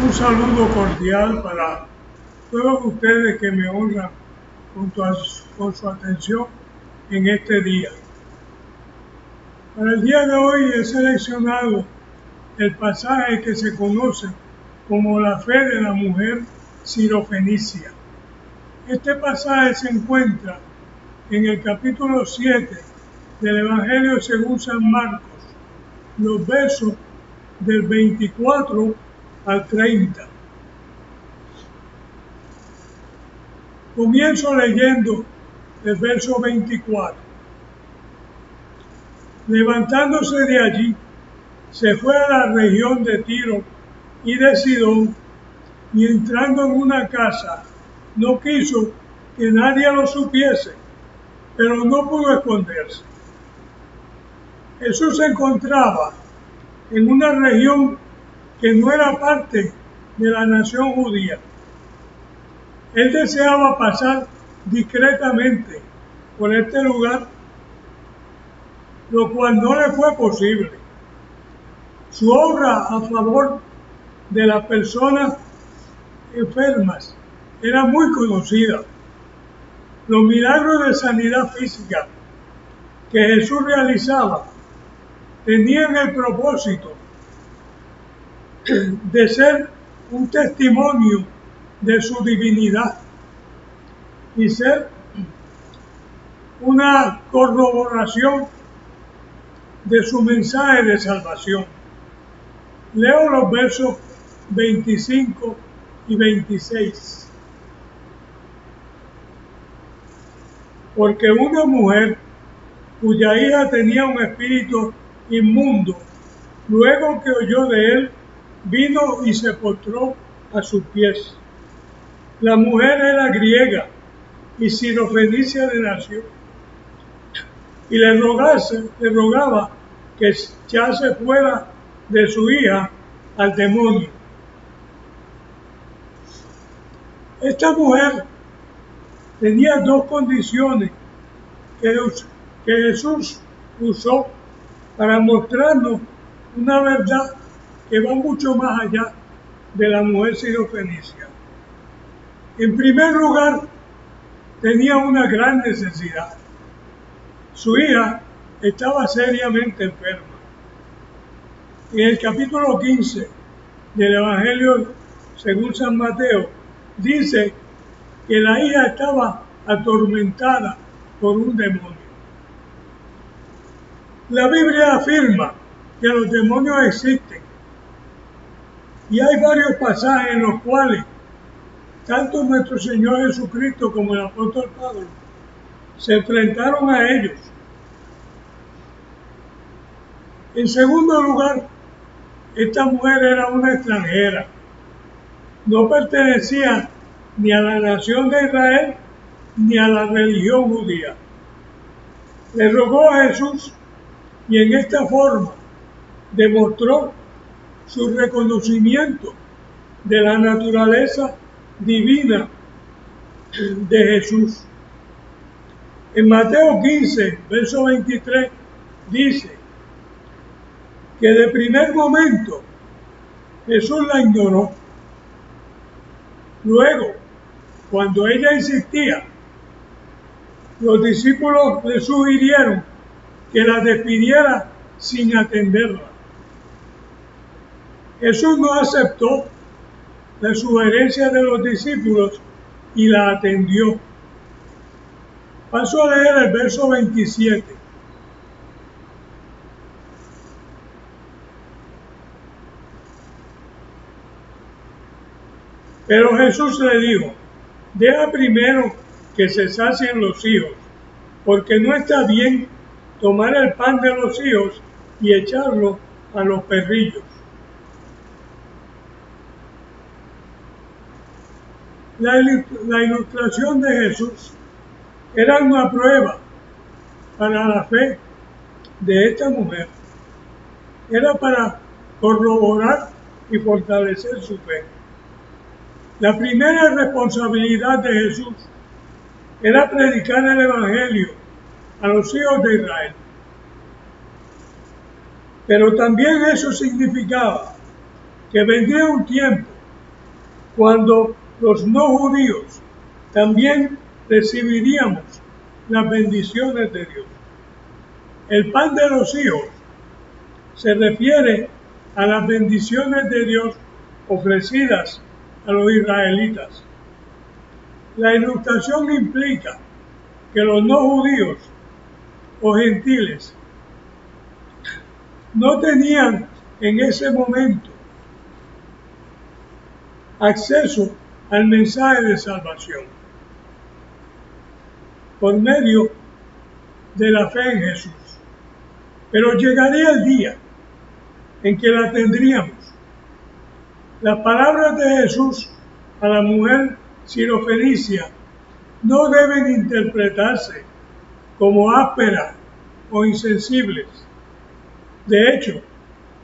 Un saludo cordial para todos ustedes que me honran con su atención en este día. Para el día de hoy he seleccionado el pasaje que se conoce como la fe de la mujer sirofenicia. Este pasaje se encuentra en el capítulo 7 del Evangelio según San Marcos, los versos del 24 al 30. Comienzo leyendo el verso 24. Levantándose de allí, se fue a la región de Tiro y de Sidón, y entrando en una casa, no quiso que nadie lo supiese, pero no pudo esconderse. Jesús se encontraba en una región que no era parte de la nación judía. Él deseaba pasar discretamente por este lugar, lo cual no le fue posible. Su obra a favor de las personas enfermas era muy conocida. Los milagros de sanidad física que Jesús realizaba tenían el propósito de ser un testimonio de su divinidad y ser una corroboración de su mensaje de salvación. Leo los versos 25 y 26. Porque una mujer cuya hija tenía un espíritu inmundo, luego que oyó de él, vino y se postró a sus pies. La mujer era griega y sirofenicia de nación, y le rogaba que echase fuera de su hija al demonio. Esta mujer tenía dos condiciones que Jesús usó para mostrarnos una verdad que va mucho más allá de la mujer sirofenicia. En primer lugar, tenía una gran necesidad. Su hija estaba seriamente enferma. En el capítulo 15 del Evangelio según San Mateo, dice que la hija estaba atormentada por un demonio. La Biblia afirma que los demonios existen y hay varios pasajes en los cuales tanto nuestro Señor Jesucristo como el apóstol Pablo se enfrentaron a ellos. En segundo lugar, esta mujer era una extranjera. No pertenecía ni a la nación de Israel ni a la religión judía. Le rogó a Jesús y en esta forma demostró su reconocimiento de la naturaleza divina de Jesús. En Mateo 15, verso 23, dice que de primer momento Jesús la ignoró. Luego, cuando ella insistía, los discípulos le sugirieron que la despidiera sin atenderla. Jesús no aceptó la sugerencia de los discípulos y la atendió. Paso a leer el verso 27. Pero Jesús le dijo: deja primero que se sacien los hijos, porque no está bien tomar el pan de los hijos y echarlo a los perrillos. La ilustración de Jesús era una prueba para la fe de esta mujer. Era para corroborar y fortalecer su fe. La primera responsabilidad de Jesús era predicar el Evangelio a los hijos de Israel. Pero también eso significaba que vendría un tiempo cuando los no judíos también recibiríamos las bendiciones de Dios. El pan de los hijos se refiere a las bendiciones de Dios ofrecidas a los israelitas. La ilustración implica que los no judíos o gentiles no tenían en ese momento acceso al mensaje de salvación por medio de la fe en Jesús. Pero llegaría el día en que la tendríamos. Las palabras de Jesús a la mujer sirofenicia no deben interpretarse como ásperas o insensibles. De hecho,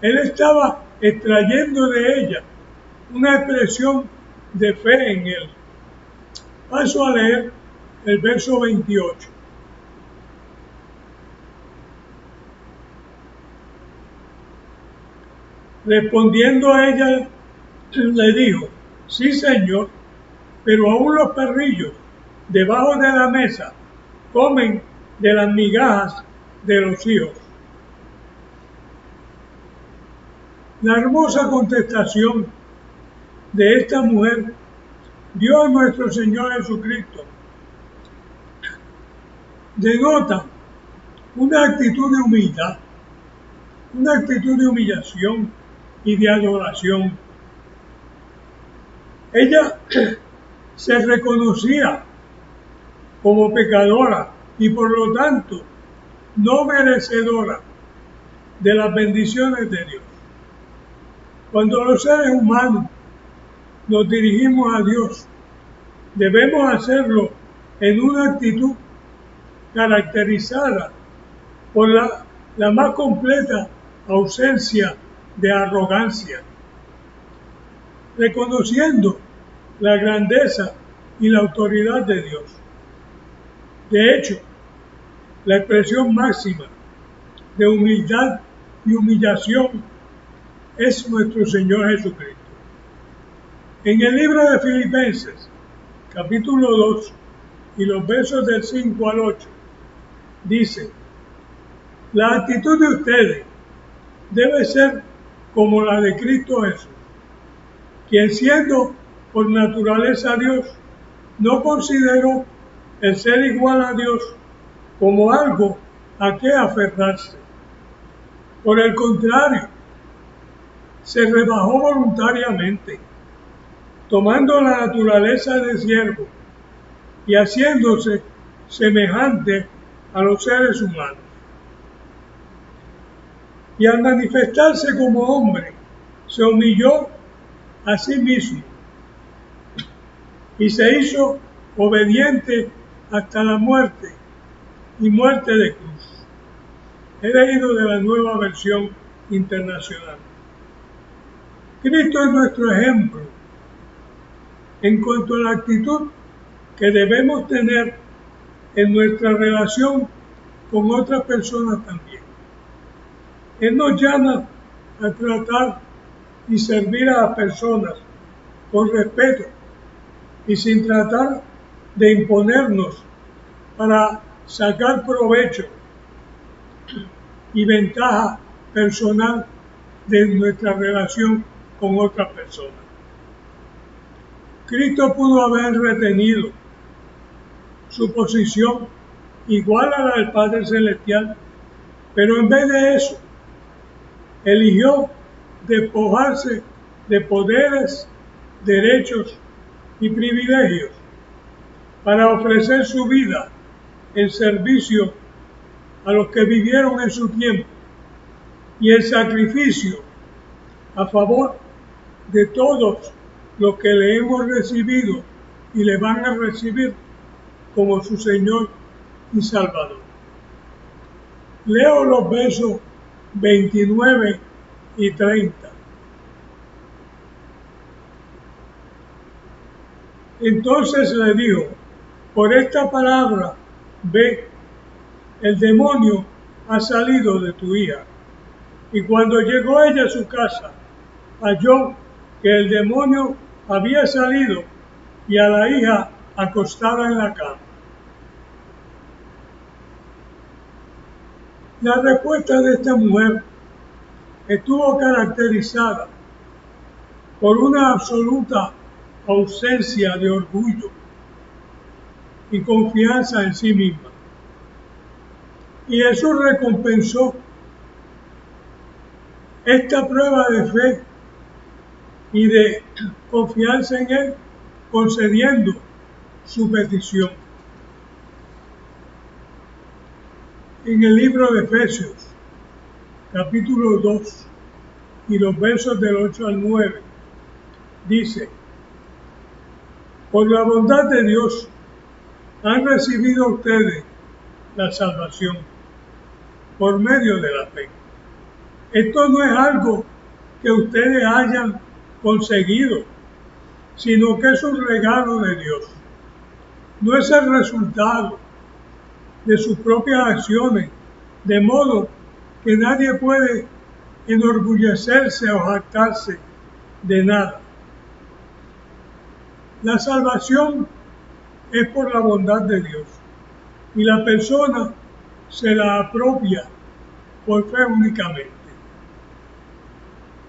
él estaba extrayendo de ella una expresión de fe en él. Paso a leer el verso 28. Respondiendo a ella, le dijo: sí, Señor, pero aún los perrillos debajo de la mesa comen de las migajas de los hijos. La hermosa contestación de esta mujer dio a nuestro Señor Jesucristo denota una actitud de humildad, una actitud de humillación y de adoración. Ella se reconocía como pecadora y por lo tanto no merecedora de las bendiciones de Dios. Cuando los seres humanos nos dirigimos a Dios, debemos hacerlo en una actitud caracterizada por la más completa ausencia de arrogancia, reconociendo la grandeza y la autoridad de Dios. De hecho, la expresión máxima de humildad y humillación es nuestro Señor Jesucristo. En el libro de Filipenses, capítulo 2, y los versos del 5 al 8, dice: la actitud de ustedes debe ser como la de Cristo Jesús, quien siendo por naturaleza Dios, no consideró el ser igual a Dios como algo a que aferrarse. Por el contrario, se rebajó voluntariamente, tomando la naturaleza de siervo y haciéndose semejante a los seres humanos. Y al manifestarse como hombre, se humilló a sí mismo y se hizo obediente hasta la muerte y muerte de cruz. He leído de la Nueva Versión Internacional. Cristo es nuestro ejemplo en cuanto a la actitud que debemos tener en nuestra relación con otras personas también. Él nos llama a tratar y servir a las personas con respeto y sin tratar de imponernos para sacar provecho y ventaja personal de nuestra relación con otras personas. Cristo pudo haber retenido su posición igual a la del Padre Celestial, pero en vez de eso, eligió despojarse de poderes, derechos y privilegios para ofrecer su vida en servicio a los que vivieron en su tiempo y el sacrificio a favor de todos los que le hemos recibido y le van a recibir como su Señor y Salvador. Leo los versos 29 y 30. Entonces le dijo: por esta palabra, ve, el demonio ha salido de tu hija. Y cuando llegó ella a su casa, halló que el demonio había salido y a la hija acostada en la cama. La respuesta de esta mujer estuvo caracterizada por una absoluta ausencia de orgullo y confianza en sí misma. Y Jesús recompensó esta prueba de fe y de confianza en Él, concediendo su petición. En el libro de Efesios, capítulo 2, y los versos del 8 al 9, dice: por la bondad de Dios han recibido ustedes la salvación por medio de la fe. Esto no es algo que ustedes hayan conseguido, sino que es un regalo de Dios. No es el resultado de sus propias acciones, de modo que nadie puede enorgullecerse o jactarse de nada. La salvación es por la bondad de Dios y la persona se la apropia por fe únicamente.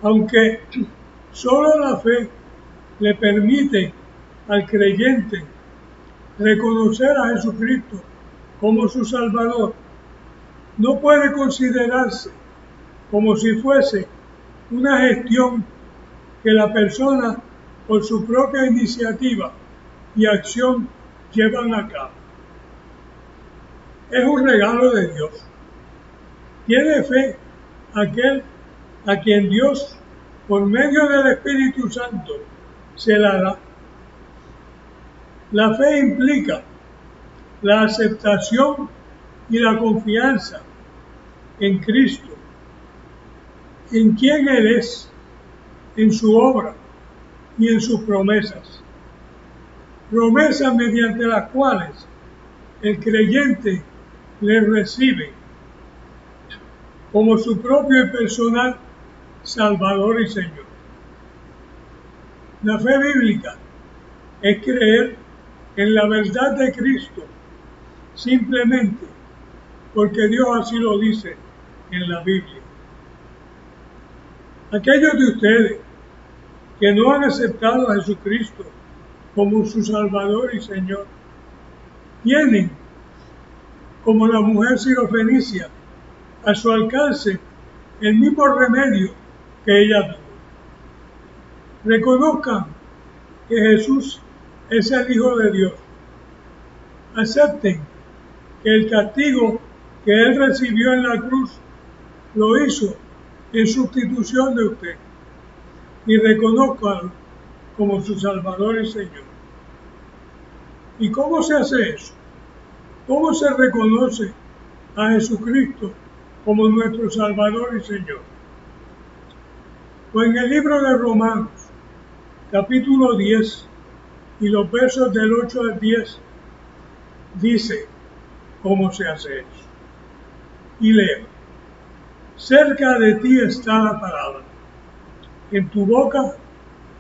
Aunque solo la fe le permite al creyente reconocer a Jesucristo como su Salvador, no puede considerarse como si fuese una gestión que la persona por su propia iniciativa y acción llevan a cabo. Es un regalo de Dios. Tiene fe aquel a quien Dios, por medio del Espíritu Santo, se la da. La fe implica la aceptación y la confianza en Cristo, en quien Él es, en su obra y en sus promesas. Promesas mediante las cuales el creyente le recibe como su propio y personal Salvador y Señor. La fe bíblica es creer en la verdad de Cristo simplemente porque Dios así lo dice en la Biblia. Aquellos de ustedes que no han aceptado a Jesucristo como su Salvador y Señor, tienen, como la mujer sirofenicia, a su alcance el mismo remedio que ella tuvo. Reconozcan que Jesús es el Hijo de Dios. Acepten que el castigo que Él recibió en la cruz lo hizo en sustitución de usted, y reconozcanlo como su Salvador y Señor. ¿Y cómo se hace eso? ¿Cómo se reconoce a Jesucristo como nuestro Salvador y Señor? Pues en el libro de Romanos, capítulo 10, y los versos del 8 al 10, dice cómo se hace eso. Y leo: cerca de ti está la palabra, en tu boca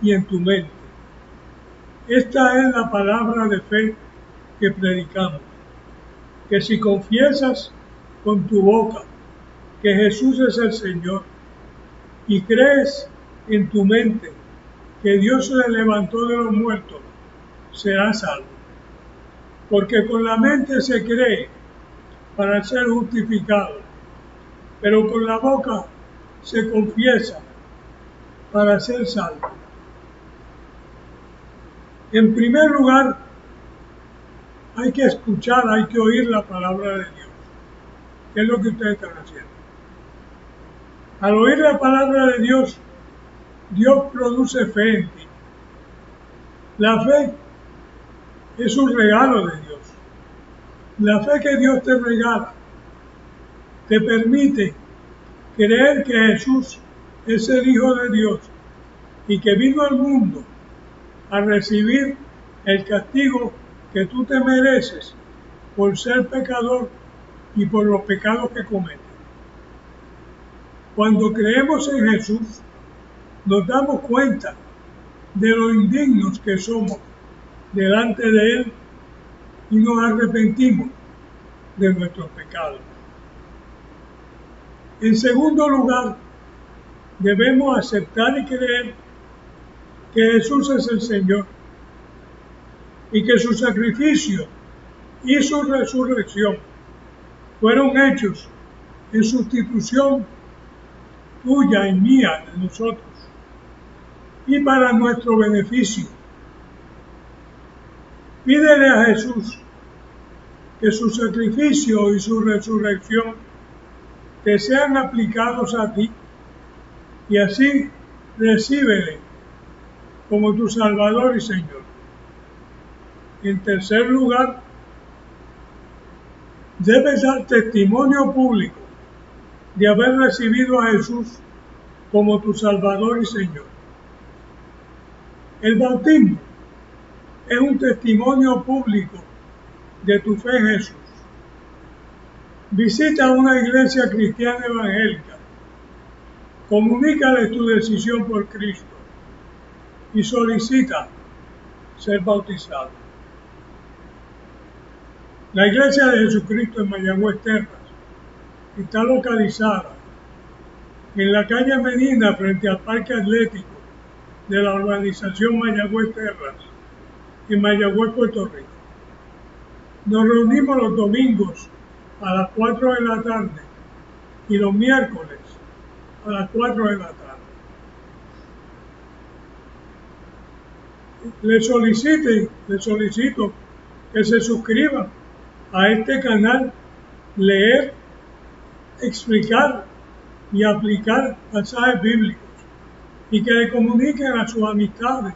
y en tu mente. Esta es la palabra de fe que predicamos, que si confiesas con tu boca que Jesús es el Señor y crees en tu mente que Dios le levantó de los muertos, serás salvo. Porque con la mente se cree para ser justificado, pero con la boca se confiesa para ser salvo. En primer lugar, hay que escuchar, hay que oír la palabra de Dios. ¿Qué es lo que ustedes están haciendo? Al oír la palabra de Dios, Dios produce fe en ti. La fe es un regalo de Dios. La fe que Dios te regala te permite creer que Jesús es el Hijo de Dios y que vino al mundo a recibir el castigo que tú te mereces por ser pecador y por los pecados que cometes. Cuando creemos en Jesús, nos damos cuenta de lo indignos que somos delante de Él y nos arrepentimos de nuestros pecados. En segundo lugar, debemos aceptar y creer que Jesús es el Señor y que su sacrificio y su resurrección fueron hechos en sustitución tuya y mía de nosotros y para nuestro beneficio. Pídele a Jesús que su sacrificio y su resurrección te sean aplicados a ti y así recíbele como tu Salvador y Señor. En tercer lugar, debes dar testimonio público de haber recibido a Jesús como tu Salvador y Señor. El bautismo es un testimonio público de tu fe en Jesús. Visita una iglesia cristiana evangélica, comunícale tu decisión por Cristo y solicita ser bautizado. La Iglesia de Jesucristo en Mayagüez Terras está localizada en la calle Medina frente al Parque Atlético de la urbanización Mayagüez Terras en Mayagüez, Puerto Rico. Nos reunimos los domingos a las 4 de la tarde y los miércoles a las 4 de la tarde. Le solicito que se suscriban a este canal, leer, explicar y aplicar pasajes bíblicos y que le comuniquen a sus amistades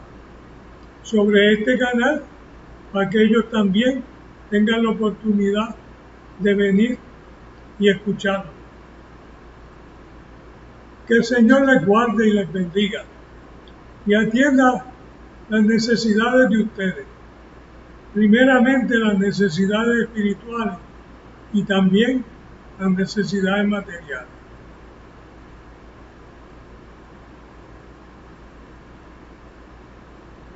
sobre este canal para que ellos también tengan la oportunidad de venir y escucharlo. Que el Señor les guarde y les bendiga y atienda las necesidades de ustedes, primeramente las necesidades espirituales y también las necesidades materiales.